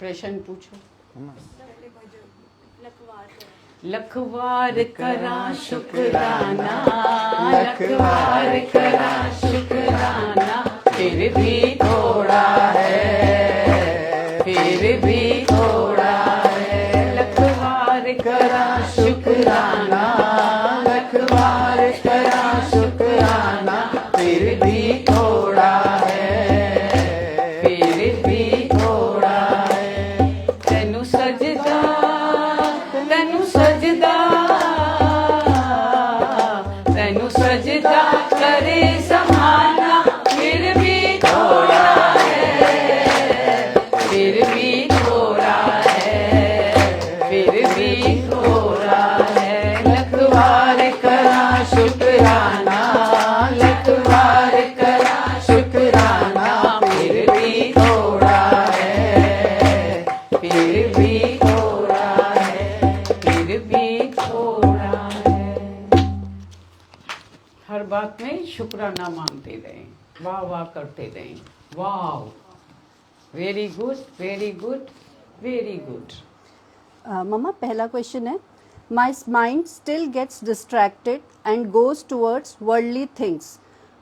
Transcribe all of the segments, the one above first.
प्रश्न पूछो। लखवार करा शुक्राना, लखवार करा शुक्राना, फिर भी थोड़ा है, फिर भी थोड़ा है। लखवार करा शुक्राना, लखवार करा शुक्राना, फिर भी थोड़ा है, फिर भी थोड़ा है। तेनू सजदा, तेनू सजदा, तेनू सजदा करे समाना, फिर भी थोड़ा है, फिर भी थोड़ा है, फिर भी थोड़ा है। लखवार करा शुक्राना, लखवार करा शुक्राना, फिर भी थोड़ा है, फिर भी थोड़ा है, फिर भी थोड़ा है। हर बात में शुक्राना मानते रहें, वाह वाह करते रहें। वाह, very good, very good, very good. मम्मा, पहला क्वेश्चन है, my mind still gets distracted and goes towards worldly things,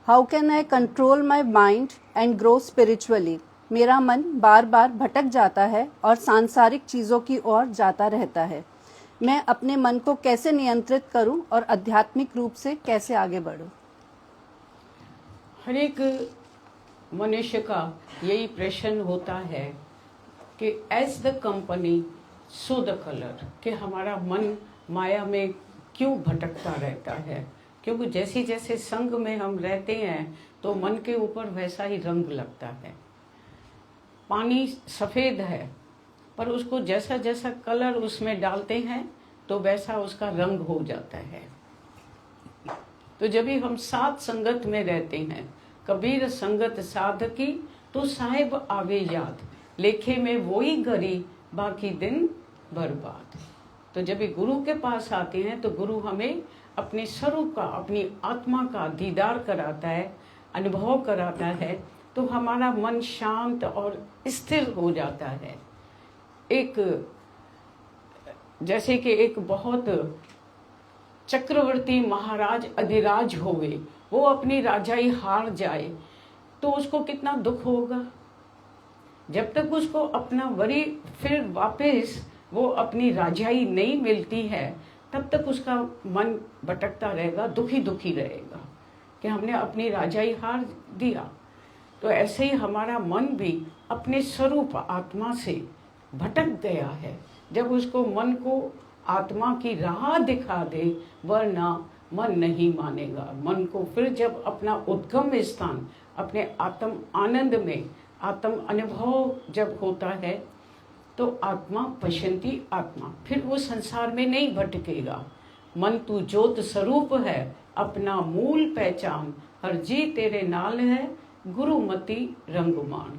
how can I control my mind and grow spiritually? मेरा मन बार बार भटक जाता है और सांसारिक चीज़ों की ओर जाता रहता है। मैं अपने मन को कैसे नियंत्रित करूं और आध्यात्मिक रूप से कैसे आगे बढ़ूं? हर एक मनुष्य का यही प्रश्न होता है कि as the company so the colour, कि हमारा मन माया में क्यों भटकता रहता है। क्योंकि जैसे जैसे संग में हम रहते हैं तो मन के ऊपर वैसा ही रंग लगता है। पानी सफ़ेद है पर उसको जैसा जैसा कलर उसमें डालते हैं तो वैसा उसका रंग हो जाता है। तो जब भी हम साथ संगत में रहते हैं, कबीर संगत साधकी तो साहिब आवे याद, लेखे में वही गरी बाकी दिन बर्बाद। तो जब भी गुरु के पास आते हैं तो गुरु हमें अपने स्वरूप का, अपनी आत्मा का दीदार कराता है, अनुभव कराता है, तो हमारा मन शांत और स्थिर हो जाता है। एक जैसे कि एक बहुत चक्रवर्ती महाराज अधिराज होवे, वो अपनी राजाई हार जाए तो उसको कितना दुख होगा। जब तक उसको अपना वरी फिर वापस वो अपनी राजाई नहीं मिलती है तब तक उसका मन भटकता रहेगा, दुखी दुखी रहेगा कि हमने अपनी राजाई हार दिया। तो ऐसे ही हमारा मन भी अपने स्वरूप आत्मा से भटक गया है। जब उसको मन को आत्मा की राह दिखा दे, वरना मन नहीं मानेगा। मन को फिर जब अपना उद्गम स्थान, अपने आत्म आनंद में आत्म अनुभव जब होता है तो आत्मा पशंती आत्मा, फिर वो संसार में नहीं भटकेगा। मन तू ज्योत स्वरूप है, अपना मूल पहचान, हर जी तेरे नाल है, गुरुमति रंगमान।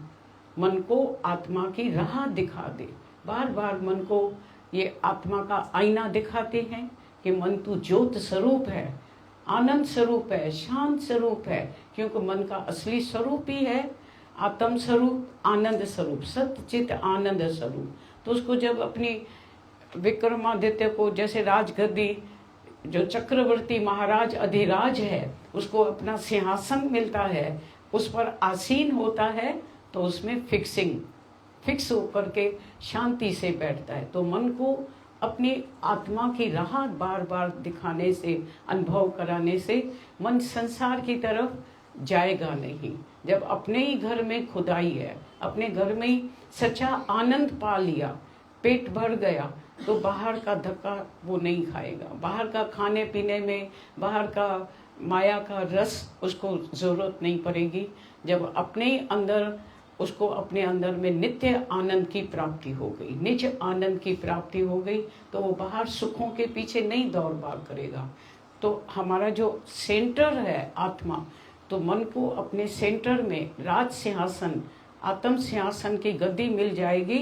मन को आत्मा की राह दिखा दे। बार बार मन को ये आत्मा का आईना दिखाते हैं कि मन तू ज्योत स्वरूप है, आनंद स्वरूप है, शांत स्वरूप है, क्योंकि मन का असली स्वरूप ही है आत्म स्वरूप, आनंद स्वरूप, सत्य चित आनंद स्वरूप। तो उसको जब अपनी विक्रमादित्य को, जैसे राजगद्दी, जो चक्रवर्ती महाराज अधिराज है, उसको अपना सिंहासन मिलता है, उस पर आसीन होता है, तो उसमें फिक्स होकर के शांति से बैठता है। तो मन को अपनी आत्मा की राह बार बार दिखाने से, अनुभव कराने से मन संसार की तरफ जाएगा नहीं। जब अपने ही घर में खुदाई है, अपने घर में ही सच्चा आनंद पा लिया, पेट भर गया, तो बाहर का धक्का वो नहीं खाएगा। बाहर का खाने पीने में, बाहर का माया का रस उसको जरूरत नहीं पड़ेगी। जब अपने ही अंदर उसको, अपने अंदर में नित्य आनंद की प्राप्ति हो गई, निज आनंद की प्राप्ति हो गई, तो वो बाहर सुखों के पीछे नहीं दौड़ भाग करेगा। तो हमारा जो सेंटर है आत्मा, तो मन को अपने सेंटर में राज सिंहासन, आत्म सिंहासन की गद्दी मिल जाएगी,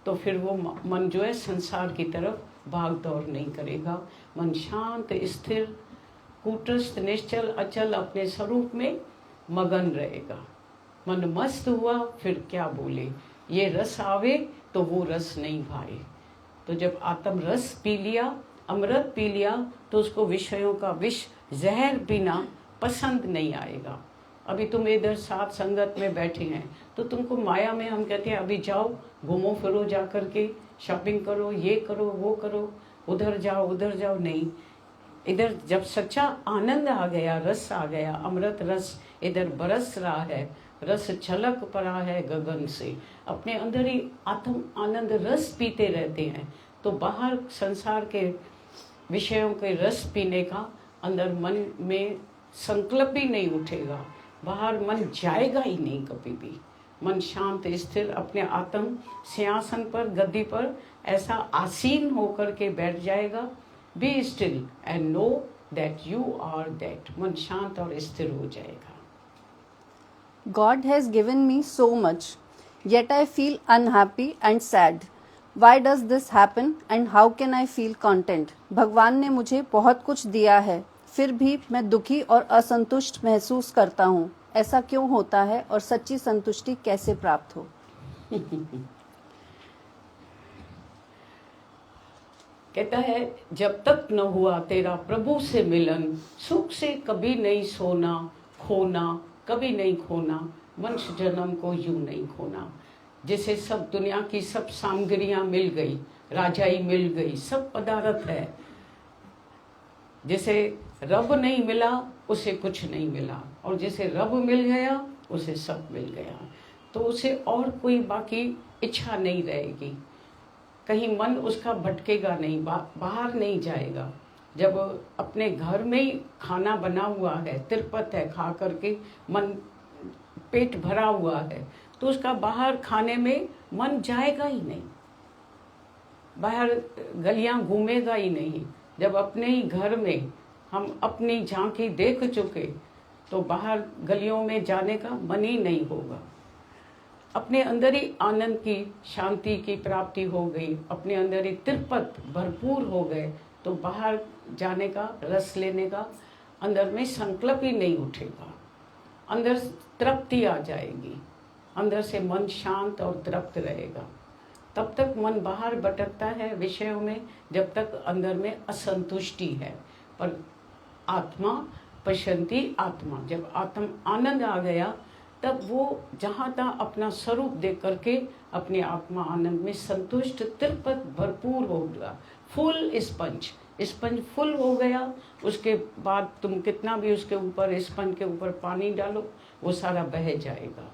तो फिर वो मन जो है संसार की तरफ भाग दौड़ नहीं करेगा। मन शांत, स्थिर, कूटस्थ, निश्चल, अचल अपने स्वरूप में मगन रहेगा। मन मस्त हुआ, फिर क्या बोले। ये रस आवे तो वो रस नहीं भाए। तो जब आत्म रस पी लिया, अमृत पी लिया, तो उसको विषयों का विष जहर पीना पसंद नहीं आएगा। अभी तुम इधर साथ संगत में बैठे हैं तो तुमको माया में हम कहते हैं अभी जाओ घूमो फिरो, जा करके शॉपिंग करो, ये करो वो करो, उधर जाओ, नहीं। इधर जब सच्चा आनंद आ गया, रस आ गया, अमृत रस इधर बरस रहा है, रस छलक पड़ा है गगन से, अपने अंदर ही आत्म आनंद रस पीते रहते हैं, तो बाहर संसार के विषयों के रस पीने का अंदर मन में संकल्प ही नहीं उठेगा, बाहर मन जाएगा ही नहीं कभी भी। मन शांत स्थिर अपने आत्म सिंहासन पर, गद्दी पर ऐसा आसीन होकर के बैठ जाएगा। Be still and know that you are that. मन शांत और स्थिर हो जाएगा। God has given me so much, yet I feel unhappy and sad. Why does this happen and how can I feel content? भगवान ने मुझे बहुत कुछ दिया है, फिर भी मैं दुखी और असंतुष्ट महसूस करता हूँ। ऐसा क्यों होता है और सच्ची संतुष्टि कैसे प्राप्त हो? कहता है जब तक न हुआ तेरा प्रभु से मिलन, सुख से कभी नहीं सोना, खोना कभी नहीं खोना, मनुष्य जन्म को यूं नहीं खोना। जैसे सब दुनिया की सब सामग्रियां मिल गई, राजाई मिल गई, सब पदार्थ है, जैसे रब नहीं मिला उसे कुछ नहीं मिला, और जैसे रब मिल गया उसे सब मिल गया, तो उसे और कोई बाकी इच्छा नहीं रहेगी। कहीं मन उसका भटकेगा नहीं, बाहर नहीं जाएगा। जब अपने घर में ही खाना बना हुआ है, तिरपत है, खा करके मन पेट भरा हुआ है, तो उसका बाहर खाने में मन जाएगा ही नहीं, बाहर गलियां घूमेगा ही नहीं। जब अपने ही घर में हम अपनी झांकी देख चुके तो बाहर गलियों में जाने का मन ही नहीं होगा। अपने अंदर ही आनंद की, शांति की प्राप्ति हो गई, अपने अंदर ही तिरपत भरपूर हो गए, तो बाहर जाने का, रस लेने का अंदर में संकल्प ही नहीं उठेगा। अंदर तृप्ति आ जाएगी, अंदर से मन शांत और तृप्त रहेगा। तब तक मन बाहर भटकता है विषयों में, जब तक अंदर में असंतुष्टि है। पर आत्मा पश्यन्ति आत्मा, जब आत्म आनंद आ गया तब वो जहाँ तहाँ अपना स्वरूप देख करके अपने आत्मा आनंद में संतुष्ट, तिरपत भरपूर हो गया। फुल स्पंज फुल हो गया। उसके बाद तुम कितना भी उसके ऊपर, स्पंज के ऊपर पानी डालो, वो सारा बह जाएगा,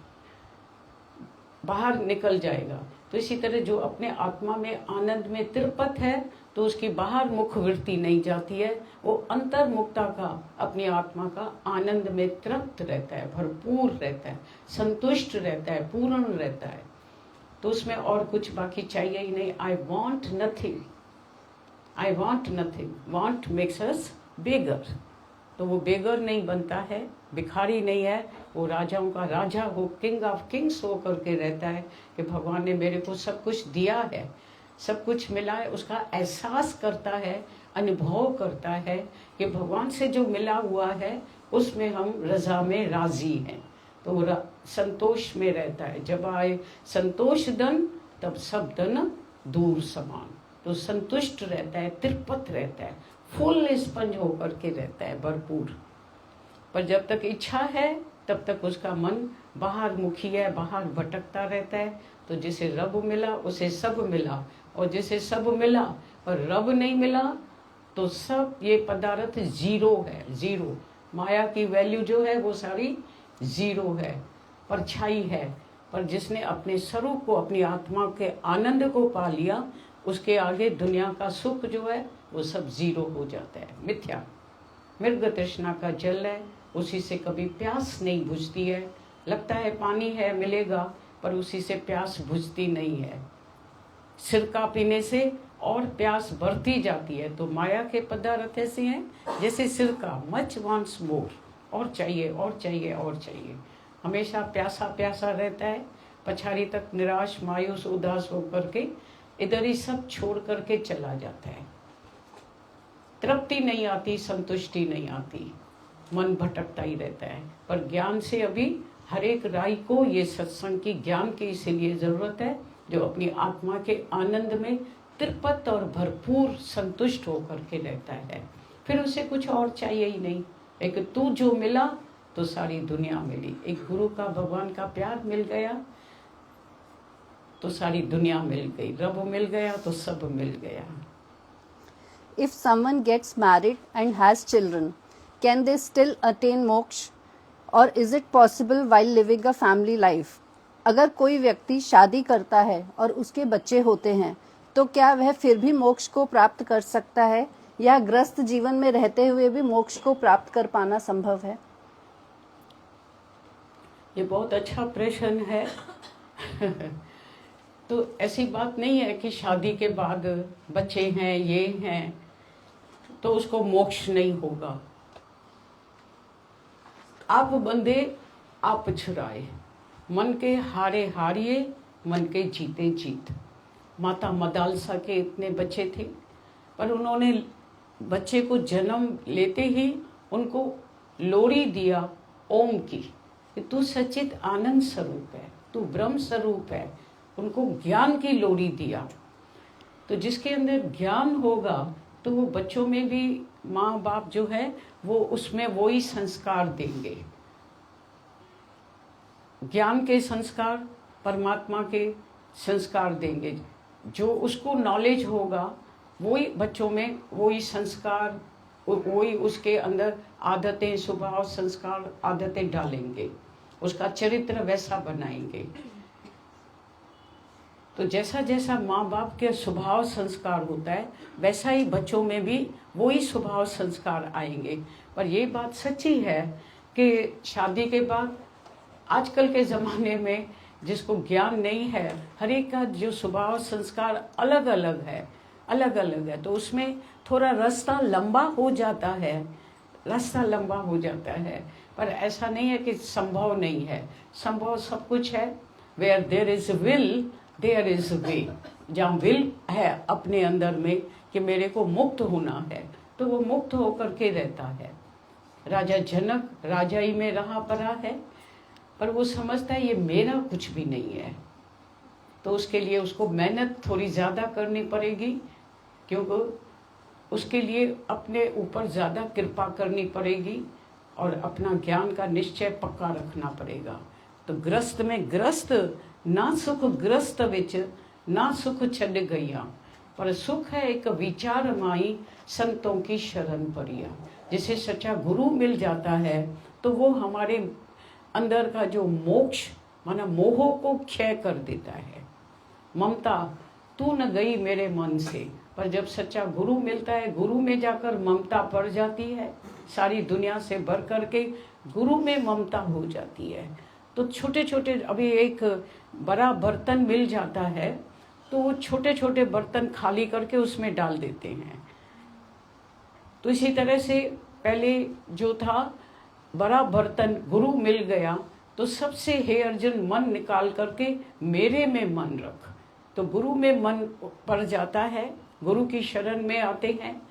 बाहर निकल जाएगा। तो इसी तरह जो अपने आत्मा में आनंद में तिरपत है, तो उसकी बाहर मुख वृत्ति नहीं जाती है, वो अंतर्मुक्ता का, अपनी आत्मा का आनंद में तृप्त रहता है, भरपूर रहता है, संतुष्ट रहता है, पूर्ण रहता है। तो उसमें और कुछ बाकी चाहिए ही नहीं। I want nothing, want makes us beggar. तो वो बेगर नहीं बनता है, भिखारी नहीं है, वो राजाओं का राजा हो, किंग ऑफ किंग्स हो करके रहता है कि भगवान ने मेरे को सब कुछ दिया है, सब कुछ मिला है। उसका एहसास करता है, अनुभव करता है कि भगवान से जो मिला हुआ है उसमें हम रजा में राजी हैं, तो वो संतोष में रहता है। जब आए संतोष धन, तब सब धन दूर समान। तो संतुष्ट रहता है, तिरपत रहता है, फुल स्पंज होकर के रहता है, भरपूर। पर जब तक इच्छा है तब तक उसका मन बाहर मुखी है, बाहर भटकता रहता है। तो जिसे रब मिला उसे सब मिला, और जिसे सब मिला पर रब नहीं मिला तो सब ये पदार्थ जीरो है, जीरो। माया की वैल्यू जो है वो सारी जीरो है, परछाई है। पर जिसने अपने स्वरूप को, अपनी आत्मा के आनंद को पा लिया, उसके आगे दुनिया का सुख जो है वो सब जीरो हो जाता है, मिथ्या। मृग तृष्णा का जल है, उसी से कभी प्यास नहीं बुझती है। लगता है पानी है मिलेगा, पर उसी से प्यास बुझती नहीं है। सिरका पीने से और प्यास बढ़ती जाती है। तो माया के पदार्थ ऐसे हैं जैसे सिरका, मच वांट्स मोर, और चाहिए और चाहिए और चाहिए, हमेशा प्यासा प्यासा रहता है। पछाड़ी तक निराश, मायूस, उदास होकर के इधर ही सब छोड़ करके चला जाता है। तृप्ति नहीं आती, संतुष्टि नहीं आती, मन भटकता ही रहता है। पर ज्ञान से अभी हर एक राई को ये सत्संग की ज्ञान की इसीलिए ज़रूरत है, जो अपनी आत्मा के आनंद में तृप्त और भरपूर संतुष्ट होकर के रहता है। फिर उसे कुछ और चाहिए ही नहीं। एक तू जो मिला तो सारी दुनिया मिली। एक गुरु का, भगवान का प्यार मिल गया तो सारी दुनिया मिल गई। रब मिल गया तो सब मिल गया। If someone gets married and has children, can they still attain moksha? Or is it possible while living a family life? अगर कोई व्यक्ति शादी करता है और उसके बच्चे होते हैं, तो क्या वह फिर भी मोक्ष को प्राप्त कर सकता है, या ग्रस्त जीवन में रहते हुए भी मोक्ष को प्राप्त कर पाना संभव है? ये बहुत अच्छा प्रश्न है। तो ऐसी बात नहीं है कि शादी के बाद बच्चे हैं, ये हैं, तो उसको मोक्ष नहीं होगा। आप बंधे आप छुड़ाए, मन के हारे हारिए, मन के जीते जीत। माता मदालसा के इतने बच्चे थे, पर उन्होंने बच्चे को जन्म लेते ही उनको लोरी दिया ओम की, कि तू सच्चित आनंद स्वरूप है, तू ब्रह्म स्वरूप है। उनको ज्ञान की लोरी दिया। तो जिसके अंदर ज्ञान होगा तो वो बच्चों में भी माँ बाप जो है वो उसमें वही संस्कार देंगे। ज्ञान के संस्कार, परमात्मा के संस्कार देंगे। जो उसको नॉलेज होगा वही बच्चों में वही संस्कार, वही उसके अंदर आदतें, स्वभाव, संस्कार, आदतें डालेंगे। उसका चरित्र वैसा बनाएंगे। तो जैसा जैसा माँ बाप के स्वभाव संस्कार होता है, वैसा ही बच्चों में भी वही स्वभाव संस्कार आएंगे। पर ये बात सच्ची है कि शादी के बाद आजकल के ज़माने में जिसको ज्ञान नहीं है, हर एक का जो स्वभाव संस्कार अलग अलग है, अलग अलग है। तो उसमें थोड़ा रास्ता लंबा हो जाता है, रास्ता लंबा हो जाता है। पर ऐसा नहीं है कि संभव नहीं है, संभव सब कुछ है। Where there is will there is way. जहाँ विल है अपने अंदर में कि मेरे को मुक्त होना है, तो वो मुक्त होकर के रहता है। राजा जनक राजाई में रहा पड़ा है, पर वो समझता है ये मेरा कुछ भी नहीं है। तो उसके लिए उसको मेहनत थोड़ी ज़्यादा करनी पड़ेगी, क्योंकि उसके लिए अपने ऊपर ज़्यादा कृपा करनी पड़ेगी और अपना ज्ञान का निश्चय पक्का रखना पड़ेगा। तो ग्रस्त में ग्रस्त ना सुख ग्रस्त विच ना सुख छड़ गईया, पर सुख है एक विचार माई संतों की शरण परिया। जिसे सच्चा गुरु मिल जाता है तो वो हमारे अंदर का जो मोक्ष माना मोह को क्षय कर देता है। ममता तू न गई मेरे मन से, पर जब सच्चा गुरु मिलता है, गुरु में जाकर ममता पड़ जाती है, सारी दुनिया से बढ़ कर के गुरु में ममता हो जाती है। तो छोटे छोटे, अभी एक बड़ा बर्तन मिल जाता है तो वो छोटे छोटे बर्तन खाली करके उसमें डाल देते हैं। तो इसी तरह से पहले जो था बड़ा बर्तन गुरु मिल गया, तो सबसे हे अर्जुन मन निकाल करके मेरे में मन रख। तो गुरु में मन पड़ जाता है, गुरु की शरण में आते हैं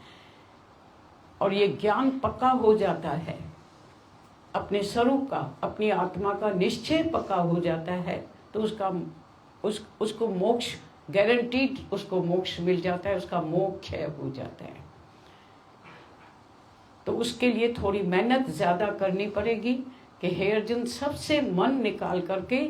और ये ज्ञान पक्का हो जाता है, अपने स्वरूप का, अपनी आत्मा का निश्चय पक्का हो जाता है। तो उसको मोक्ष गारंटीड, उसको मोक्ष मिल जाता है, उसका मोह क्षय हो जाता है। तो उसके लिए थोड़ी मेहनत ज़्यादा करनी पड़ेगी कि हे अर्जुन सबसे मन निकाल करके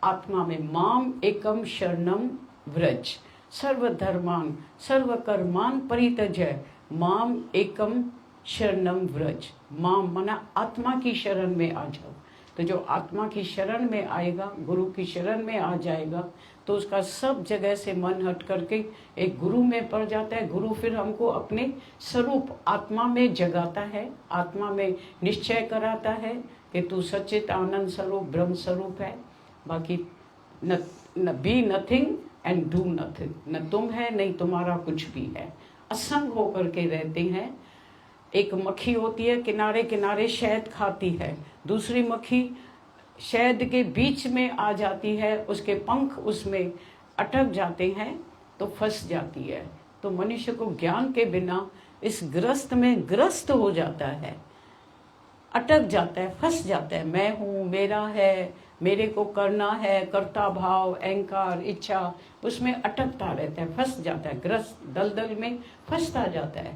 आत्मा में माम एकम शरणम व्रज सर्वधर्मान सर्वकर्मान परित्यज्य माम एकम शरणम व्रज। माम मना आत्मा की शरण में आ जाओ। तो जो आत्मा की शरण में आएगा, गुरु की शरण में आ जाएगा, तो उसका सब जगह से मन हट करके एक गुरु में पड़ जाता है। गुरु फिर हमको अपने स्वरूप आत्मा में जगाता है, आत्मा में निश्चय कराता है कि तू सच्चित आनंद स्वरूप ब्रह्म स्वरूप है। बाकी न be nothing and do nothing, न तुम है नहीं तुम्हारा कुछ भी है। असंग होकर के रहते हैं। एक मक्खी होती है किनारे किनारे शहद खाती है, दूसरी मक्खी शहद के बीच में आ जाती है, उसके पंख उसमें अटक जाते हैं तो फंस जाती है। तो मनुष्य को ज्ञान के बिना इस ग्रस्त में ग्रस्त हो जाता है। अटक जाता है, फंस जाता है। मैं हूँ, मेरा है, मेरे को करना है, कर्ता भाव, अहंकार, इच्छा, उसमें अटकता रहता है, फंस जाता है, ग्रस्त दलदल में फंसता जाता है।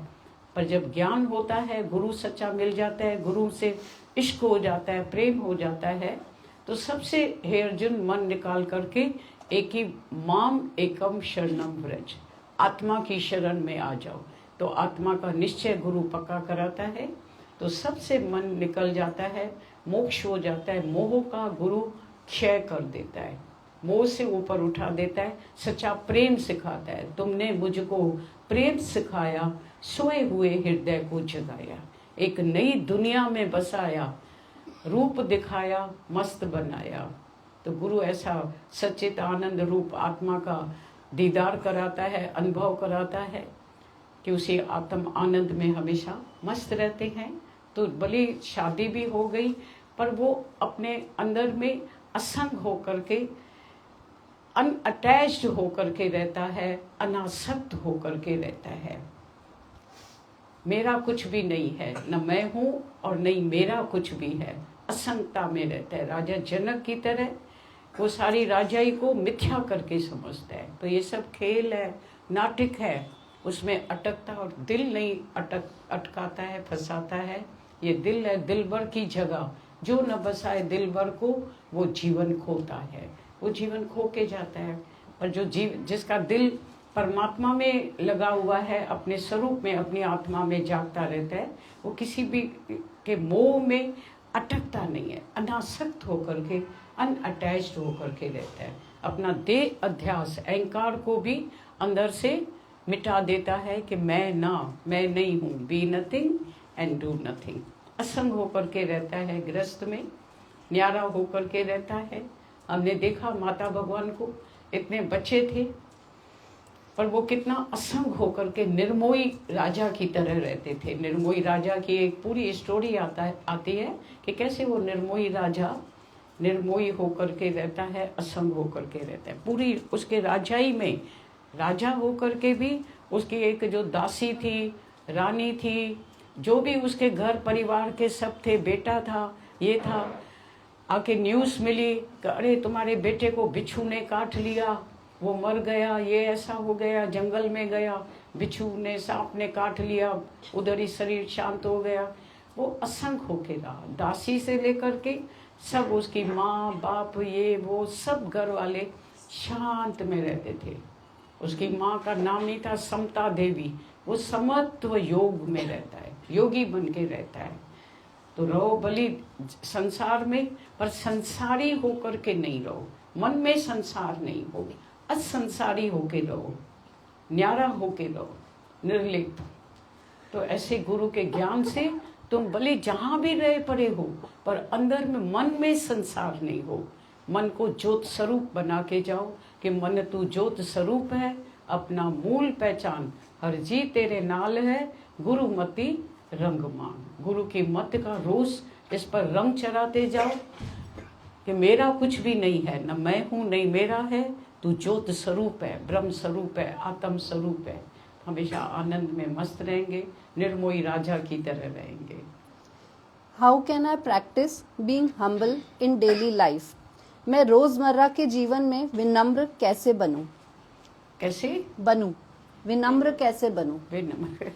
पर जब ज्ञान होता है, गुरु सच्चा मिल जाता है, गुरु से इश्क हो जाता है, प्रेम हो जाता है, तो सबसे हे अर्जुन मन निकाल करके एक ही माम एकम शरणम व्रज, आत्मा की शरण में आ जाओ। तो आत्मा का निश्चय गुरु पक्का कराता है, तो सबसे मन निकल जाता है, मोक्ष हो जाता है। मोह का गुरु क्षय कर देता है, मोह से ऊपर उठा देता है, सच्चा प्रेम सिखाता है। तुमने मुझको प्रेम सिखाया, सोए हुए हृदय को जगाया, एक नई दुनिया में बसाया, रूप दिखाया, मस्त बनाया। तो गुरु ऐसा सच्चित आनंद रूप आत्मा का दीदार कराता है, अनुभव कराता है कि उसी आत्म आनंद में हमेशा मस्त रहते हैं। तो भले शादी भी हो गई, पर वो अपने अंदर में असंग होकर के, अनअटैच्ड होकर के रहता है, अनासक्त होकर के रहता है। मेरा कुछ भी नहीं है, न मैं हूँ और नहीं मेरा कुछ भी है, असंगता में रहता है। राजा जनक की तरह वो सारी राजाई को मिथ्या करके समझता है। तो ये सब खेल है, नाटक है, उसमें अटकता और दिल नहीं अटकाता है, फंसाता है। ये दिल है, दिलबर की जगह, जो न बसाए दिलबर को वो जीवन खोता है, वो जीवन खो के जाता है। पर जो जिसका दिल परमात्मा में लगा हुआ है, अपने स्वरूप में, अपनी आत्मा में जागता रहता है, वो किसी भी के मोह में अटकता नहीं है, अनासक्त होकर के, अनअटैच्ड होकर के रहता है। अपना देह अध्यास, अहंकार को भी अंदर से मिटा देता है कि मैं नहीं हूँ, be nothing and do nothing. असंग होकर के रहता है, गृहस्थ में न्यारा होकर के रहता है। हमने देखा माता भगवान को, इतने बच्चे थे पर वो कितना असंग होकर के निर्मोही राजा की तरह रहते थे। निर्मोही राजा की एक पूरी स्टोरी आती है कि कैसे वो निर्मोही राजा निर्मोही होकर के रहता है, असंग होकर के रहता है। पूरी उसके राजाई में राजा होकर के भी उसकी एक जो दासी थी, रानी थी, जो भी उसके घर परिवार के सब थे, बेटा था, ये था, आके न्यूज़ मिली कि अरे तुम्हारे बेटे को बिच्छू ने काट लिया, वो मर गया, ये ऐसा हो गया, जंगल में गया, बिच्छू ने, सांप ने काट लिया, उधर ही शरीर शांत हो गया। वो असंग होके रहा, दासी से लेकर के सब, उसकी माँ बाप, ये वो सब घर वाले शांत में रहते थे। उसकी माँ का नाम नहीं था समता देवी, वो समत्व योग में रहता है, योगी बन के रहता है। तो रहो भली संसार में, पर संसारी होकर के नहीं रहो, मन में संसार नहीं हो, असंसारी होके रहो, न्यारा होके रहो, निर्लिप्त। तो ऐसे गुरु के ज्ञान से तुम भले जहाँ भी रहे पड़े हो, पर अंदर में मन में संसार नहीं हो। मन को ज्योत स्वरूप बना के जाओ कि मन तू ज्योत स्वरूप है, अपना मूल पहचान, हर जी तेरे नाल है, गुरु मति रंग मान। गुरु की मत का रोज इस पर रंग चढ़ाते जाओ कि मेरा कुछ भी नहीं है, न मैं हूँ नहीं मेरा है, तू ज्योत स्वरूप है, ब्रह्म स्वरूप है, आत्म स्वरूप है। हमेशा आनंद में मस्त रहेंगे, निर्मोही राजा की तरह रहेंगे। How can I practice being humble in daily life? मैं रोजमर्रा के जीवन में विनम्र कैसे बनूं? कैसे बनूं? विनम्र कैसे बनूं? विनम्र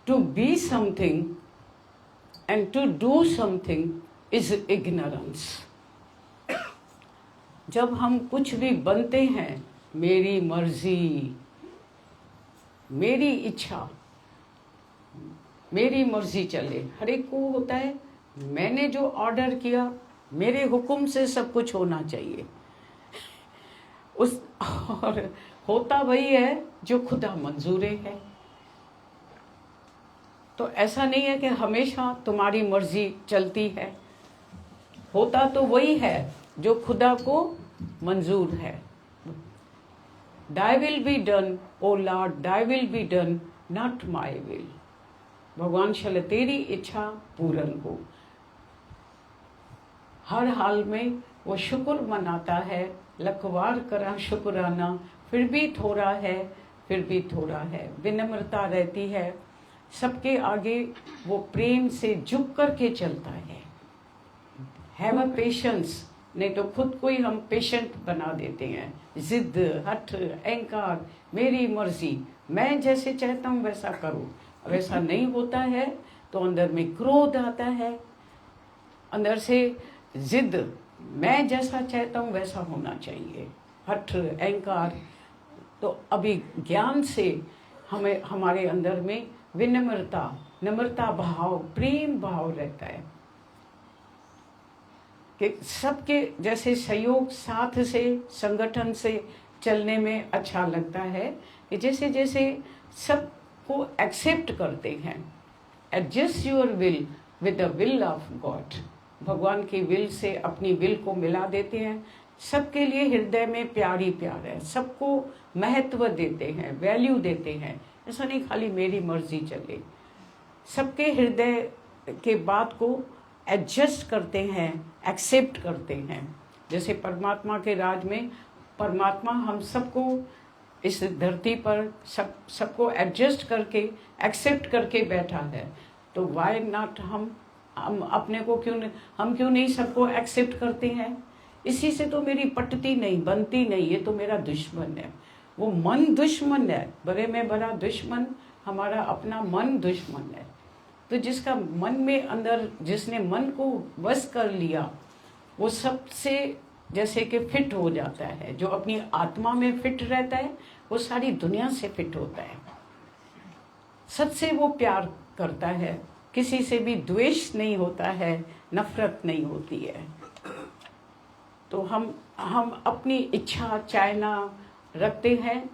to be something and to do something is ignorance. जब हम कुछ भी बनते हैं, मेरी मर्जी, मेरी इच्छा, मेरी मर्जी चले, हर एक को होता है मैंने जो ऑर्डर किया, मेरे हुक्म से सब कुछ होना चाहिए, और होता वही है जो खुदा मंजूरे है। तो ऐसा नहीं है कि हमेशा तुम्हारी मर्जी चलती है, होता तो वही है जो खुदा को मंजूर है। Thy will be done, O Lord, Thy will be done, not my will। भगवान चले तेरी इच्छा पूर्ण हो। हर हाल में वो शुक्र मनाता है, लखवार करा शुक्राना, फिर भी थोड़ा है, फिर भी थोड़ा है। विनम्रता रहती है, सबके आगे वो प्रेम से झुक करके चलता है। हैव अ पेशेंस, नहीं तो खुद को ही हम पेशेंट बना देते हैं। जिद, हठ, अहंकार, मेरी मर्जी, मैं जैसे चाहता हूँ वैसा करूँ, वैसा नहीं होता है तो अंदर में क्रोध आता है, अंदर से जिद, मैं जैसा चाहता हूँ वैसा होना चाहिए, हठ, अहंकार। तो अभी ज्ञान से हमें हमारे अंदर में विनम्रता, नम्रता भाव, प्रेम भाव रहता है कि सबके जैसे सहयोग, साथ से, संगठन से चलने में अच्छा लगता है कि जैसे जैसे सबको एक्सेप्ट करते हैं। Adjust your will with the will of God, भगवान की विल से अपनी विल को मिला देते हैं। सबके लिए हृदय में प्यार ही प्यार है, सबको महत्व देते हैं, वैल्यू देते हैं। ऐसा नहीं खाली मेरी मर्जी चले, सबके हृदय के बात को एडजस्ट करते हैं, एक्सेप्ट करते हैं। जैसे परमात्मा के राज में परमात्मा हम सबको इस धरती पर सबको एडजस्ट करके, एक्सेप्ट करके बैठा है, तो वाई नॉट हम अपने को क्यों नहीं सबको एक्सेप्ट करते हैं। इसी से तो मेरी पटती नहीं, बनती नहीं, ये तो मेरा दुश्मन है। वो मन दुश्मन है, बड़े में बड़ा दुश्मन हमारा अपना मन दुश्मन है। तो जिसका मन में अंदर, जिसने मन को वश कर लिया, वो सबसे जैसे कि फिट हो जाता है। जो अपनी आत्मा में फिट रहता है वो सारी दुनिया से फिट होता है। सबसे वो प्यार करता है, किसी से भी द्वेष नहीं होता है, नफरत नहीं होती है। तो हम अपनी इच्छा चाहना रखते हैं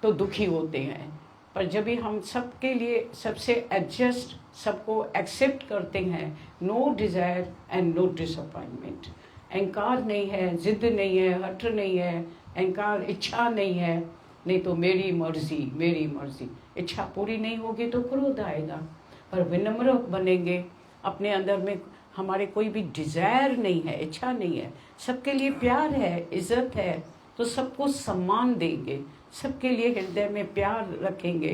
तो दुखी होते हैं, पर जब भी हम सबके लिए सबसे एडजस्ट, सबको एक्सेप्ट करते हैं, no desire and no disappointment, अहंकार नहीं है, जिद नहीं है, हठ नहीं है, अहंकार इच्छा नहीं है, नहीं तो मेरी मर्जी, मेरी मर्जी। इच्छा पूरी नहीं होगी तो क्रोध आएगा, पर विनम्र बनेंगे, अपने अंदर में हमारे कोई भी डिजायर नहीं है, इच्छा नहीं है, सबके लिए प्यार है, इज्जत है, तो सबको सम्मान देंगे, सबके लिए हृदय में प्यार रखेंगे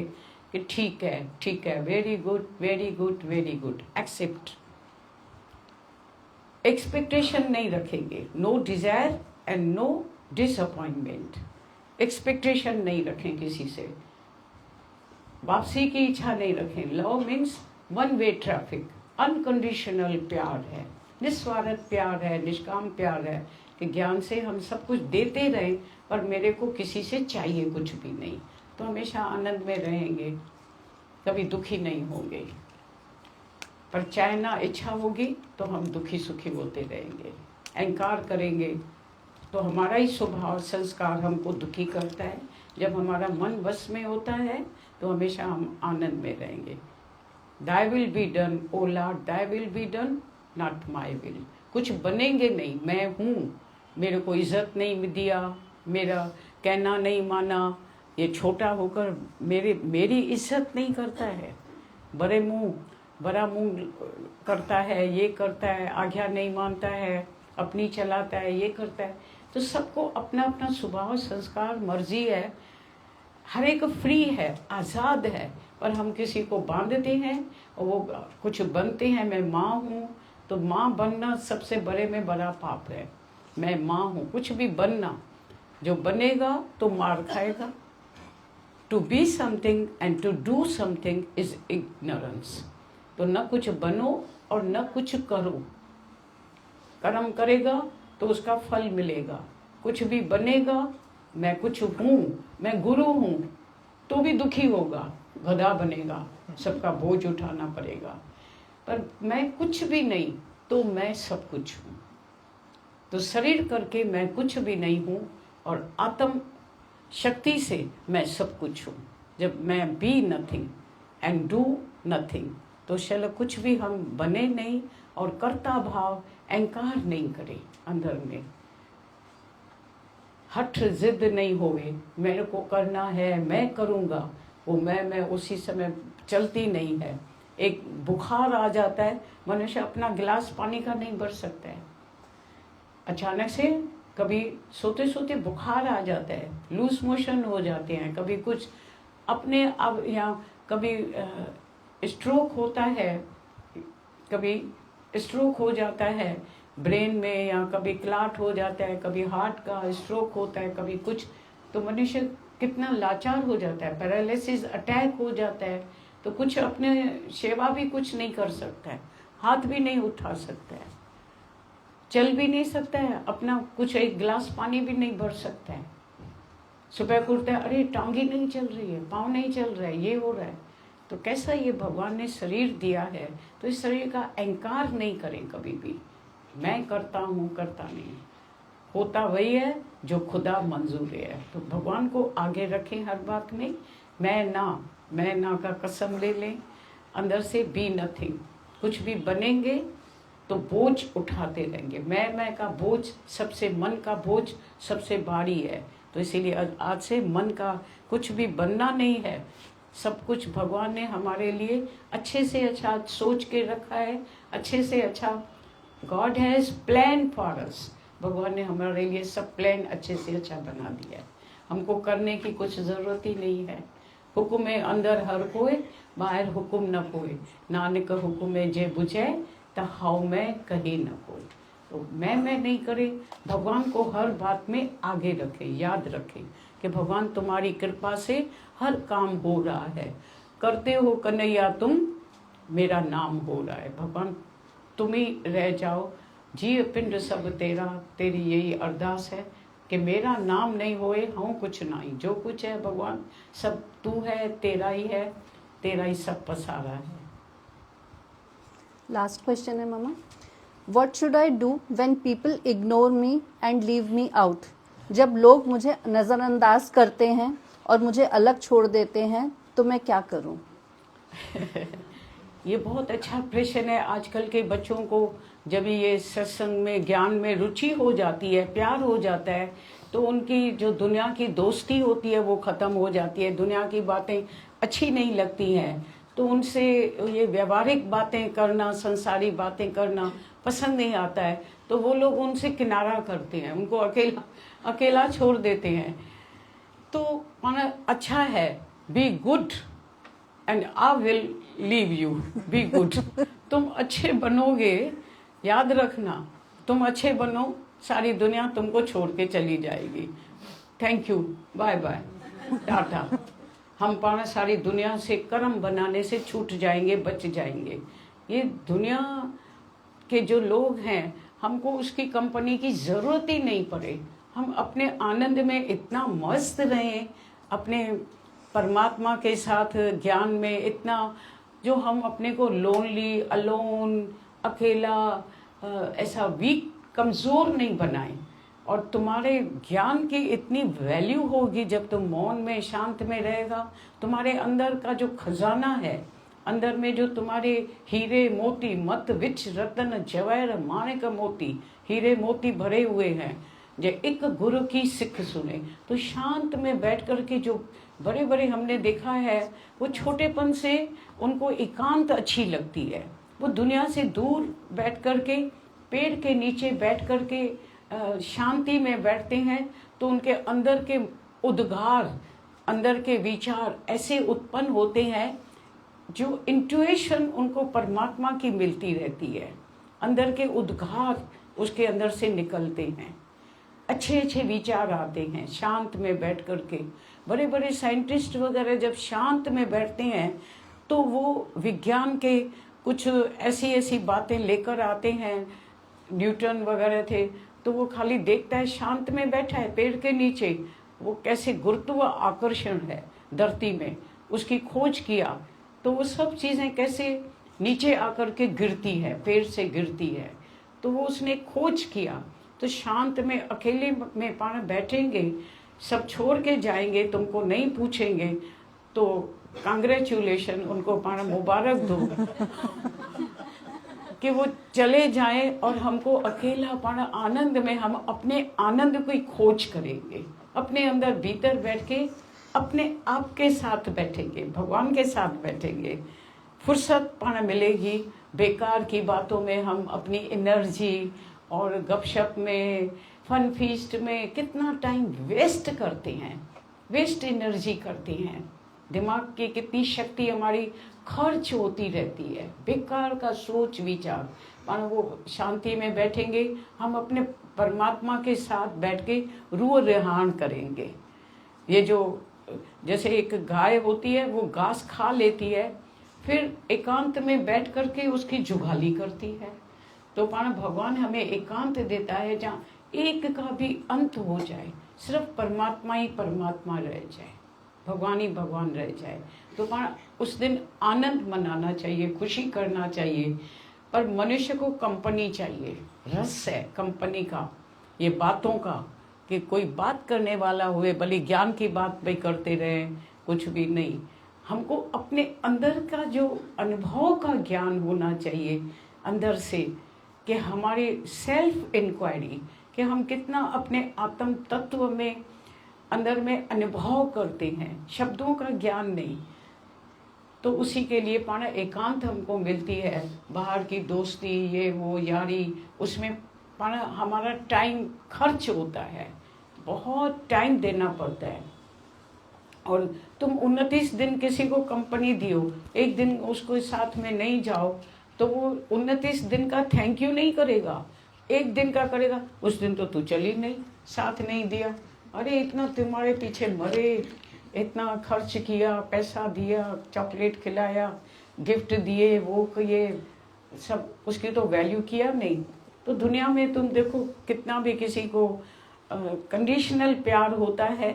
कि ठीक है, very good, very good, very good, accept. Expectation नहीं रखेंगे, no desire and no disappointment. Expectation नहीं रखें किसी से, वापसी की इच्छा नहीं रखें। Love means one way traffic, unconditional प्यार है, निस्वार्थ प्यार है, निष्काम प्यार है कि ज्ञान से हम सब कुछ देते रहें, पर मेरे को किसी से चाहिए कुछ भी नहीं, तो हमेशा आनंद में रहेंगे, कभी दुखी नहीं होंगे। पर चाहना इच्छा होगी तो हम दुखी सुखी होते रहेंगे। अहंकार करेंगे तो हमारा ही स्वभाव, संस्कार हमको दुखी करता है। जब हमारा मन वश में होता है तो हमेशा हम आनंद में रहेंगे। Thy will be done, O Lord, Thy will be done, not my will। कुछ बनेंगे नहीं, मैं हूँ, मेरे को इज्जत नहीं दिया, मेरा कहना नहीं माना, ये छोटा होकर मेरी इज्जत नहीं करता है, बड़ा मुंह करता है, ये करता है, आज्ञा नहीं मानता है, अपनी चलाता है, ये करता है। तो सबको अपना अपना स्वभाव, संस्कार, मर्जी है, हर एक फ्री है, आज़ाद है, पर हम किसी को बांधते हैं और वो कुछ बनते हैं। मैं माँ हूँ, तो माँ बनना सबसे बड़े में बड़ा पाप है। मैं माँ हूँ, कुछ भी बनना, जो बनेगा तो मार खाएगा। To be something and to do something is ignorance. तो न कुछ बनो और न कुछ करो। कर्म करेगा तो उसका फल मिलेगा, कुछ भी बनेगा, मैं कुछ हूँ, मैं गुरु हूँ, तो भी दुखी होगा, गधा बनेगा, सबका बोझ उठाना पड़ेगा। पर मैं कुछ भी नहीं तो मैं सब कुछ हूँ। तो शरीर करके मैं कुछ भी नहीं हूँ और आत्म शक्ति से मैं सब कुछ हूँ। जब मैं be nothing and do nothing, तो चलो कुछ भी हम बने नहीं और कर्ता भाव, अहंकार नहीं करें अंदर में, हठ जिद नहीं होवे, मेरे को करना है, मैं करूँगा, वो मैं उसी समय चलती नहीं है। एक बुखार आ जाता है, मनुष्य अपना गिलास पानी का नहीं भर सकता है। अचानक से कभी सोते सोते बुखार आ जाता है, लूज मोशन हो जाते हैं, कभी कुछ अपने अब यहाँ कभी स्ट्रोक होता है, कभी स्ट्रोक हो जाता है ब्रेन में, या कभी क्लाट हो जाता है, कभी हार्ट का स्ट्रोक होता है, कभी कुछ, तो मनुष्य कितना लाचार हो जाता है, पैरालिसिस अटैक हो जाता है, तो कुछ अपने सेवा भी कुछ नहीं कर सकता है, हाथ भी नहीं उठा सकता है, चल भी नहीं सकता है, अपना कुछ एक गिलास पानी भी नहीं भर सकता है। सुबह उठता है, अरे टांगी नहीं चल रही है, पाँव नहीं चल रहा है, ये हो रहा है। तो कैसा ये भगवान ने शरीर दिया है, तो इस शरीर का अहंकार नहीं करें कभी भी, मैं करता हूँ करता नहीं, होता वही है जो खुदा मंजूर है। तो भगवान को आगे रखें हर बात में, मैं ना का कसम ले लें, अंदर से बी नथिंग, कुछ भी बनेंगे तो बोझ उठाते रहेंगे। मैं का बोझ सबसे, मन का बोझ सबसे भारी है, तो इसीलिए आज से मन का कुछ भी बनना नहीं है, सब कुछ भगवान ने हमारे लिए अच्छे से अच्छा सोच के रखा है, अच्छे से अच्छा God has plan for us, भगवान ने हमारे लिए सब प्लान अच्छे से अच्छा बना दिया है, हमको करने की कुछ ज़रूरत ही नहीं है। हुक्म में अंदर हर कोई, बाहर हुक्म न कोई, नानक हुक्म में जे बुझे तो हाउ में कहीं न कोई। तो मैं नहीं करे, भगवान को हर बात में आगे रखे, याद रखे कि भगवान तुम्हारी कृपा से हर काम हो रहा है, करते हो कन्हैया तुम, मेरा नाम हो रहा है। भगवान तुम ही रह जाओ, जी पिंड सब तेरा, तेरी यही अरदास है कि मेरा नाम नहीं होए हूँ कुछ नहीं, जो कुछ है भगवान सब तू है, तेरा ही सब पसारा है। लास्ट क्वेश्चन है मामा, what should I do when people ignore me and leave me out? जब लोग मुझे नज़रअंदाज करते हैं और मुझे अलग छोड़ देते हैं तो मैं क्या करूं? ये बहुत अच्छा प्रश्न है। आजकल के बच्चों को जब ये सत्संग में, ज्ञान में रुचि हो जाती है, प्यार हो जाता है, तो उनकी जो दुनिया की दोस्ती होती है वो ख़त्म हो जाती है, दुनिया की बातें अच्छी नहीं लगती हैं, तो उनसे ये व्यवहारिक बातें करना, संसारी बातें करना पसंद नहीं आता है, तो वो लोग उनसे किनारा करते हैं, उनको अकेला छोड़ देते हैं। तो माना अच्छा है, be good and I will leave you, be good. तुम अच्छे बनोगे, याद रखना, तुम अच्छे बनो, सारी दुनिया तुमको छोड़ के चली जाएगी। Thank you, bye bye, tata. हम पाना सारी दुनिया से कर्म बनाने से छूट जाएंगे, बच जाएंगे। ये दुनिया के जो लोग हैं, हमको उसकी कंपनी की ज़रूरत ही नहीं पड़े, हम अपने आनंद में इतना मस्त रहें, अपने परमात्मा के साथ ज्ञान में इतना, जो हम अपने को लोनली, अलोन, अकेला, ऐसा वीक, कमज़ोर नहीं बनाएं। और तुम्हारे ज्ञान की इतनी वैल्यू होगी जब तुम मौन में, शांत में रहेगा। तुम्हारे अंदर का जो खजाना है, अंदर में जो तुम्हारे हीरे मोती, मत विच रतन जवाहर माणिक मोती, हीरे मोती भरे हुए हैं, जो एक गुरु की सिख सुने। तो शांत में बैठ कर के, जो बड़े बड़े हमने देखा है, वो छोटेपन से उनको एकांत अच्छी लगती है, वो दुनिया से दूर बैठ कर के, पेड़ के नीचे बैठ कर के शांति में बैठते हैं, तो उनके अंदर के उद्गार, अंदर के विचार ऐसे उत्पन्न होते हैं, जो इंट्यूशन उनको परमात्मा की मिलती रहती है, अंदर के उद्गार उसके अंदर से निकलते हैं, अच्छे अच्छे विचार आते हैं शांत में बैठ कर के। बड़े बड़े साइंटिस्ट वगैरह जब शांत में बैठते हैं तो वो विज्ञान के कुछ ऐसी ऐसी बातें लेकर आते हैं। न्यूटन वगैरह थे, तो वो खाली देखता है, शांत में बैठा है पेड़ के नीचे, वो कैसे गुरुत्व आकर्षण है धरती में, उसकी खोज किया, तो वो सब चीज़ें कैसे नीचे आकर के गिरती है, पेड़ से गिरती है, तो वो उसने खोज किया। तो शांत में, अकेले में पाना बैठेंगे, सब छोड़ के जाएंगे, तुमको नहीं पूछेंगे, तो कांग्रेचुलेशन, उनको पाना मुबारक दो कि वो चले जाएं, और हमको अकेला पाना आनंद में, हम अपने आनंद की खोज करेंगे, अपने अंदर भीतर बैठ के अपने आप के साथ बैठेंगे, भगवान के साथ बैठेंगे। फुर्सत पाना मिलेगी, बेकार की बातों में हम अपनी एनर्जी और गपशप में, फन फीस्ट में कितना टाइम वेस्ट करते हैं, वेस्ट एनर्जी करते हैं। दिमाग की कितनी शक्ति हमारी खर्च होती रहती है, बेकार का सोच विचार। मानो वो शांति में बैठेंगे, हम अपने परमात्मा के साथ बैठ के रूह रिहान करेंगे। ये जो जैसे एक गाय होती है, वो घास खा लेती है, फिर एकांत में बैठ करके उसकी जुगाली करती है। तो मानो भगवान हमें एकांत देता है जहाँ एक का भी अंत हो जाए, सिर्फ परमात्मा ही परमात्मा रह जाए, भगवान ही भगवान रह जाए। तो उस दिन आनंद मनाना चाहिए, खुशी करना चाहिए। पर मनुष्य को कंपनी चाहिए, रस है कंपनी का, ये बातों का, कि कोई बात करने वाला हुए, भले ज्ञान की बात भी करते रहे, कुछ भी नहीं। हमको अपने अंदर का जो अनुभव का ज्ञान होना चाहिए अंदर से, कि हमारी सेल्फ इंक्वायरी, कि हम कितना अपने आत्म तत्व में अंदर में अनुभव करते हैं, शब्दों का ज्ञान नहीं। तो उसी के लिए पाना एकांत हमको मिलती है। बाहर की दोस्ती, ये वो यारी, उसमें पाना हमारा टाइम खर्च होता है, बहुत टाइम देना पड़ता है। और तुम 29 दिन किसी को कंपनी दियो, एक दिन उसको साथ में नहीं जाओ, तो वो 29 दिन का थैंक यू नहीं करेगा, एक दिन का करेगा। उस दिन तो तू चली नहीं, साथ नहीं दिया, अरे इतना तुम्हारे पीछे मरे, इतना खर्च किया, पैसा दिया, चॉकलेट खिलाया, गिफ्ट दिए, वो ये सब, उसकी तो वैल्यू किया नहीं। तो दुनिया में तुम देखो कितना भी किसी को कंडीशनल प्यार होता है,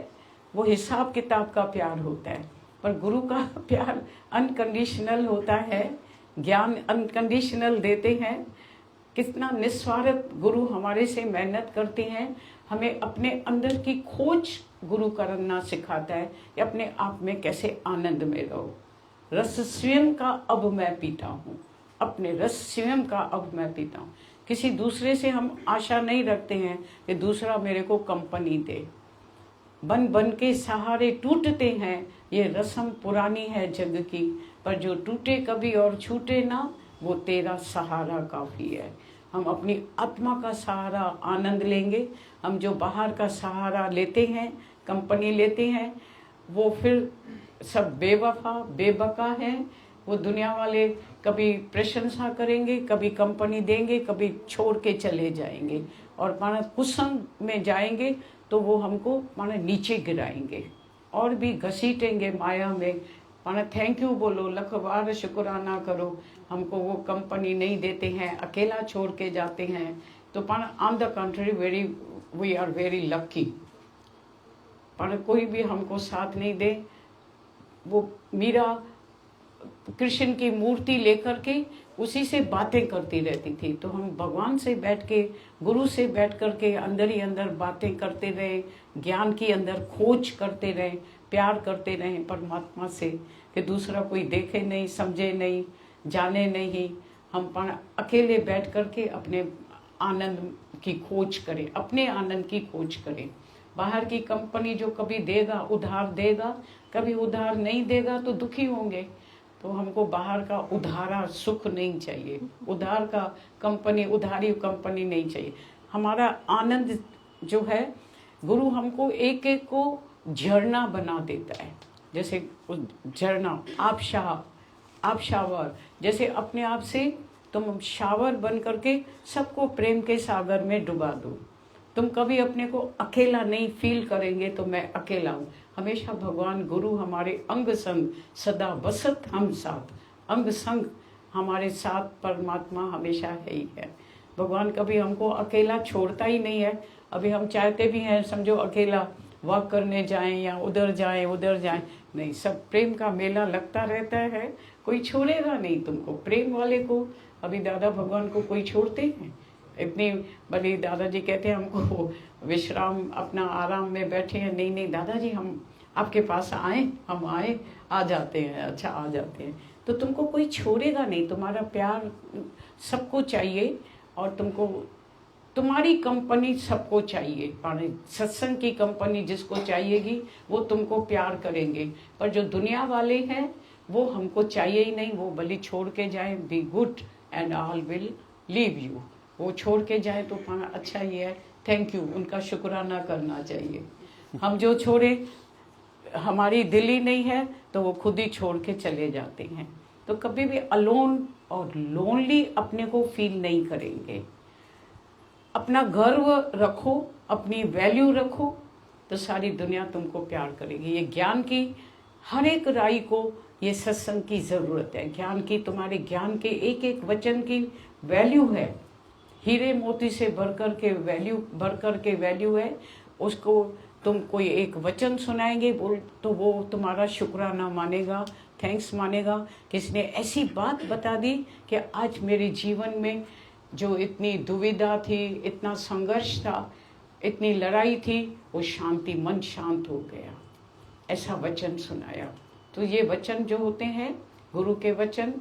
वो हिसाब किताब का प्यार होता है, पर गुरु का प्यार अनकंडीशनल होता है, ज्ञान अनकंडीशनल देते हैं। कितना निस्वार्थ गुरु हमारे से मेहनत करते हैं, हमें अपने अंदर की खोज गुरु करना सिखाता है कि अपने आप में कैसे आनंद में रहो। रस स्वयं का अब मैं पीता हूँ, अपने रस स्वयं का अब मैं पीता हूँ। किसी दूसरे से हम आशा नहीं रखते हैं कि दूसरा मेरे को कंपनी दे। बन बन के सहारे टूटते हैं, ये रस्म पुरानी है जग की, पर जो टूटे कभी और छूटे ना, वो तेरा सहारा काफ़ी है। हम अपनी आत्मा का सहारा आनंद लेंगे। हम जो बाहर का सहारा लेते हैं, कंपनी लेते हैं, वो फिर सब बेवफा बेबका है। वो दुनिया वाले कभी प्रशंसा करेंगे, कभी कंपनी देंगे, कभी छोड़ के चले जाएंगे, और माना कुसंग में जाएंगे तो वो हमको माना नीचे गिराएंगे और भी घसीटेंगे माया में। माना थैंक यू बोलो, लख बार शुक्राना करो, हमको वो कंपनी नहीं देते हैं, अकेला छोड़ के जाते हैं। तो माना on the contrary we are very lucky. माना कोई भी हमको साथ नहीं दे। वो मीरा कृष्ण की मूर्ति लेकर के उसी से बातें करती रहती थी। तो हम भगवान से बैठ के, गुरु से बैठ कर के अंदर ही अंदर बातें करते रहे, ज्ञान की अंदर खोज करते रहे, प्यार करते रहे परमात्मा से, कि दूसरा कोई देखे नहीं, समझे नहीं, जाने नहीं। हम अकेले बैठ कर के अपने आनंद की खोज करें, अपने आनंद की खोज करें। बाहर की कंपनी जो कभी देगा उधार देगा, कभी उधार नहीं देगा तो दुखी होंगे। तो हमको बाहर का उधारा सुख नहीं चाहिए, उधार का कंपनी, उधारी कंपनी नहीं चाहिए। हमारा आनंद जो है, गुरु हमको एक एक को झरना बना देता है। जैसे झरना, आप शावर, जैसे अपने आप से तुम शावर बन करके सबको प्रेम के सागर में डुबा दो। तुम कभी अपने को अकेला नहीं फील करेंगे तो मैं अकेला हूँ। हमेशा भगवान गुरु हमारे अंग संग सदा बसत हम साथ, अंग संग हमारे साथ परमात्मा हमेशा है ही है। भगवान कभी हमको अकेला छोड़ता ही नहीं है। अभी हम चाहते भी हैं, समझो अकेला वॉक करने जाएं या उधर जाएं, नहीं, सब प्रेम का मेला लगता रहता है, कोई छोड़ेगा नहीं तुमको। प्रेम वाले को अभी दादा भगवान को कोई छोड़ते हैं? इतनी बड़ी दादाजी कहते हैं हमको विश्राम, अपना आराम में बैठे हैं, नहीं दादाजी हम आपके पास आए, हम आए, आ जाते हैं, अच्छा आ जाते हैं। तो तुमको कोई छोड़ेगा नहीं, तुम्हारा प्यार सबको चाहिए, और तुमको तुम्हारी कंपनी सबको चाहिए। सत्संग की कंपनी जिसको चाहिएगी वो तुमको प्यार करेंगे, पर जो दुनिया वाले हैं वो हमको चाहिए ही नहीं। वो भले छोड़ के जाए, be good and all will leave you. वो छोड़ के जाए तो अच्छा ही है, थैंक यू, उनका शुक्राना करना चाहिए। हम जो छोड़े, हमारी दिल ही नहीं है तो वो खुद ही छोड़ के चले जाते हैं। तो कभी भी अलोन और लोनली अपने को फील नहीं करेंगे। अपना गर्व रखो, अपनी वैल्यू रखो, तो सारी दुनिया तुमको प्यार करेगी। ये ज्ञान की हर एक राई को ये सत्संग की ज़रूरत है। ज्ञान की, तुम्हारे ज्ञान के एक एक वचन की वैल्यू है। हीरे मोती से बढ़ कर के वैल्यू है। उसको तुम कोई एक वचन सुनाएंगे बोल तो वो तुम्हारा शुक्राना मानेगा, थैंक्स मानेगा कि इसने ऐसी बात बता दी कि आज मेरे जीवन में जो इतनी दुविधा थी, इतना संघर्ष था, इतनी लड़ाई थी, वो शांति, मन शांत हो गया। ऐसा वचन सुनाया। तो ये वचन जो होते हैं, गुरु के वचन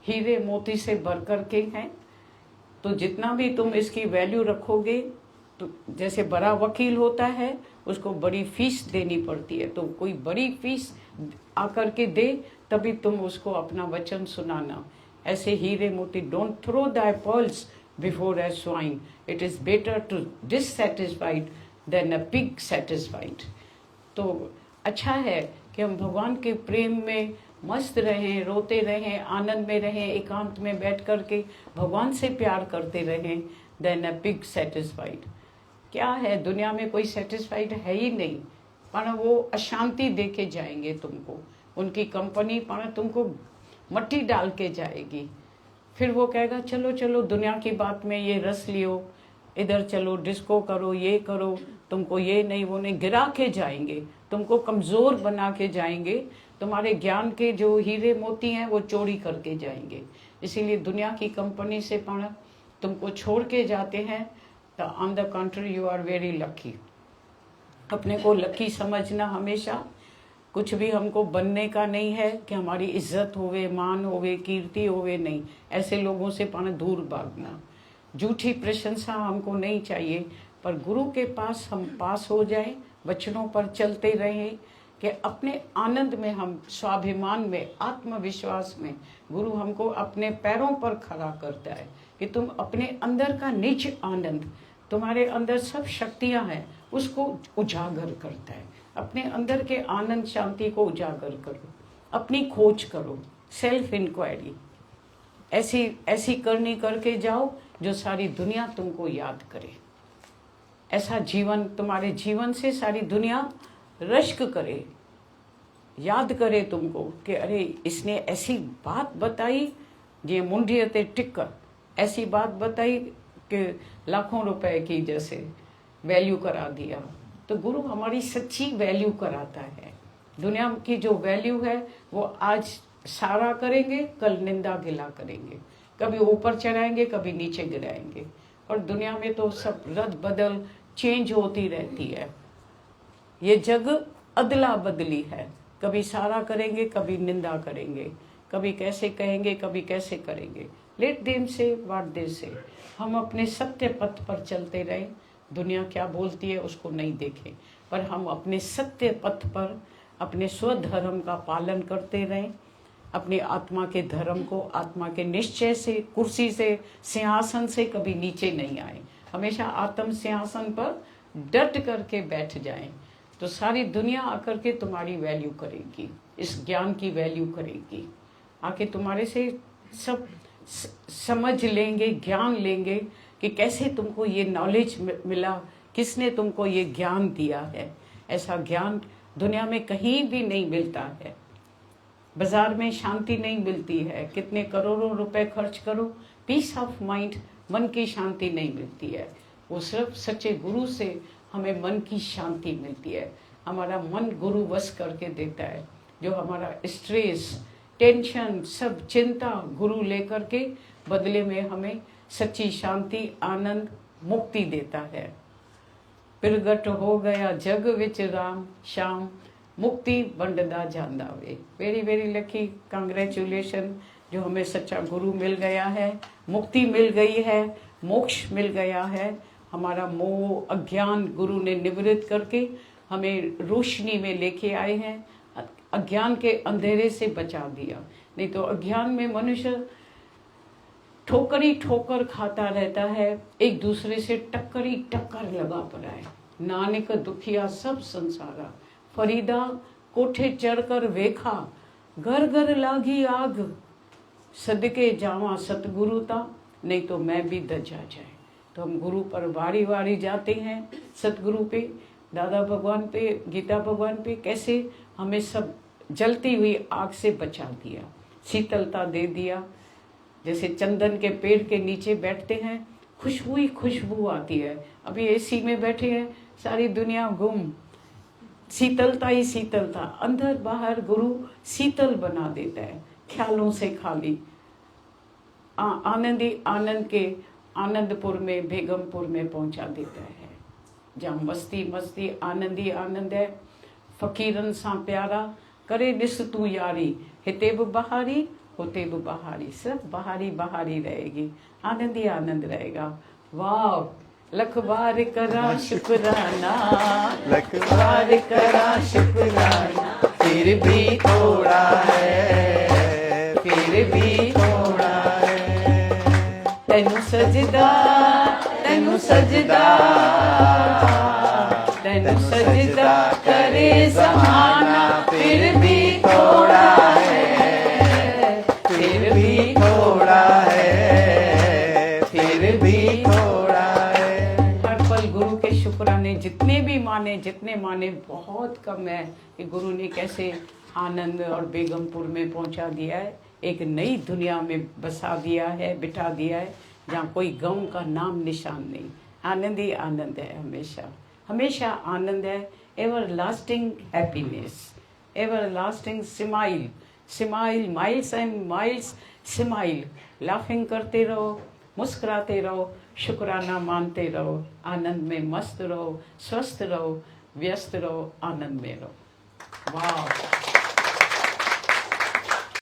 हीरे मोती से बढ़कर के हैं। तो जितना भी तुम इसकी वैल्यू रखोगे, तो जैसे बड़ा वकील होता है उसको बड़ी फीस देनी पड़ती है, तो कोई बड़ी फीस आकर के दे तभी तुम उसको अपना वचन सुनाना। ऐसे हीरे मोती, don't throw thy pearls before a swine, it is better to dissatisfied than a pig satisfied. तो अच्छा है कि हम भगवान के प्रेम में मस्त रहें, रोते रहें, आनंद में रहें, एकांत में बैठ कर के भगवान से प्यार करते रहें, देन अ पिग सेटिस्फाइड। क्या है, दुनिया में कोई सेटिस्फाइड है ही नहीं, पर वो अशांति दे के जाएंगे तुमको। उनकी कंपनी पर तुमको मट्टी डाल के जाएगी। फिर वो कहेगा चलो चलो दुनिया की बात में ये रस लियो, इधर चलो, डिस्को करो, ये करो, तुमको ये नहीं वो नहीं, गिरा के जाएंगे, तुमको कमज़ोर बना के जाएंगे। तुम्हारे ज्ञान के जो हीरे मोती हैं वो चोरी करके जाएंगे। इसीलिए दुनिया की कंपनी से पण तुमको छोड़ के जाते हैं। तो on the contrary you are very lucky. अपने को लकी समझना हमेशा। कुछ भी हमको बनने का नहीं है कि हमारी इज्जत होवे, मान होवे, कीर्ति होवे, नहीं। ऐसे लोगों से पण दूर भागना। झूठी प्रशंसा हमको नहीं चाहिए, पर गुरु के पास हम पास हो जाएं, वचनों पर चलते रहें कि अपने आनंद में, हम स्वाभिमान में, आत्मविश्वास में गुरु हमको अपने पैरों पर खड़ा करता है कि तुम अपने अंदर का निज आनंद, तुम्हारे अंदर सब शक्तियां हैं, उसको उजागर करता है। अपने अंदर के आनंद शांति को उजागर करो, अपनी खोज करो, सेल्फ इंक्वायरी ऐसी करनी करके जाओ जो सारी दुनिया तुमको याद करे। ऐसा जीवन, तुम्हारे जीवन से सारी दुनिया रश्क करे, याद करे तुमको कि अरे इसने ऐसी बात बताई, ये मुंडियते टिक्कर, ऐसी बात बताई कि लाखों रुपए की जैसे वैल्यू करा दिया। तो गुरु हमारी सच्ची वैल्यू कराता है। दुनिया की जो वैल्यू है वो आज सारा करेंगे, कल निंदा गिला करेंगे, कभी ऊपर चढ़ाएंगे, कभी नीचे गिराएंगे। और दुनिया में तो सब रद्द बदल चेंज होती रहती है। ये जग अदला बदली है, कभी सारा करेंगे, कभी निंदा करेंगे, कभी कैसे कहेंगे, कभी कैसे करेंगे। लेट देम से व्हाट दे से। हम अपने सत्य पथ पर चलते रहें। दुनिया क्या बोलती है उसको नहीं देखें, पर हम अपने सत्य पथ पर अपने स्वधर्म का पालन करते रहें। अपनी आत्मा के धर्म को, आत्मा के निश्चय से, कुर्सी से, सिंहासन से कभी नीचे नहीं आए। हमेशा आत्म सिंहासन पर डट करके बैठ जाएं, तो सारी दुनिया आकर के तुम्हारी वैल्यू करेगी, इस ज्ञान की वैल्यू करेगी। आके तुम्हारे से सब समझ लेंगे, ज्ञान लेंगे कि कैसे तुमको ये नॉलेज मिला, किसने तुमको ये ज्ञान दिया है। ऐसा ज्ञान दुनिया में कहीं भी नहीं मिलता है। बाजार में शांति नहीं मिलती है, कितने करोड़ों रुपए खर्च करो, पीस ऑफ माइंड, मन की शांति नहीं मिलती है। वो सिर्फ सच्चे गुरु से हमें मन की शांति मिलती है। हमारा मन गुरु वश करके देता है। जो हमारा स्ट्रेस, टेंशन, सब चिंता गुरु लेकर के बदले में हमें सच्ची शांति, आनंद, मुक्ति देता है। प्रगट हो गया जग विच राम श्याम, मुक्ति बंडदा जांदा वे। वेरी वेरी लकी, कांग्रेचुलेशन, जो हमें सच्चा गुरु मिल गया है, मुक्ति मिल गई है, मोक्ष मिल गया है। हमारा मोह, अज्ञान गुरु ने निवृत्त करके हमें रोशनी में लेके आए हैं। अज्ञान के अंधेरे से बचा दिया। नहीं तो अज्ञान में मनुष्य ठोकर ही ठोकर खाता रहता है, एक दूसरे से टक्कर ही टक्कर लगा पड़ा है। नानक दुखिया सब संसारा, फरीदा कोठे चढ़कर वेखा, घर घर लागी आग, सदके जावा सतगुरु ता, नहीं तो मैं भी दजा जाए। तो हम गुरु पर वारी वारी जाते हैं, सतगुरु पे, दादा भगवान पे, गीता भगवान पे, कैसे हमें सब जलती हुई आग से बचा दिया, शीतलता दे दिया। जैसे चंदन के पेड़ के नीचे बैठते हैं, खुशबू ही खुशबू आती है। अभी एसी में बैठे हैं, सारी दुनिया गुम, शीतलता ही शीतलता, अंदर बाहर गुरु शीतल बना देता है, ख्यालों से खाली। आनंद ही आनंद के आनंदपुर में, बेगमपुर में पहुंचा देता है, जहाँ मस्ती मस्ती आनंद ही आनंद है। फकीरन सा प्यारा करे निस तू यारी, हिते भी बहारी होते भी बहारी, सब बहारी बहारी रहेगी, आनंद ही आनंद रहेगा। वाह, लख बार करा शुक्राना, लख बार करा शुक्राना, फिर भी थोड़ा है, फिर भी थोड़ा है। तेनू सजदा, तेनू सजदा, तेनू सजदा करे ज़माना, फिर भी थोड़ा है, फिर भी थोड़ा है, फिर भी थोड़ा है। हर पल गुरु के शुक्राने जितने भी माने, जितने माने बहुत कम है कि गुरु ने कैसे आनंद और बेगमपुर में पहुंचा दिया है, एक नई दुनिया में बसा दिया है, बिठा दिया है, जहाँ कोई गम का नाम निशान नहीं। आनंद ही आनंद है, हमेशा हमेशा आनंद है। Ever lasting happiness, ever lasting smile, smile miles and miles smile, laughing करते रहो, मुस्कुराते रहो, शुक्राना मानते रहो, आनंद में मस्त रहो, स्वस्थ रहो, व्यस्त रहो, आनंद में रहो। वाह।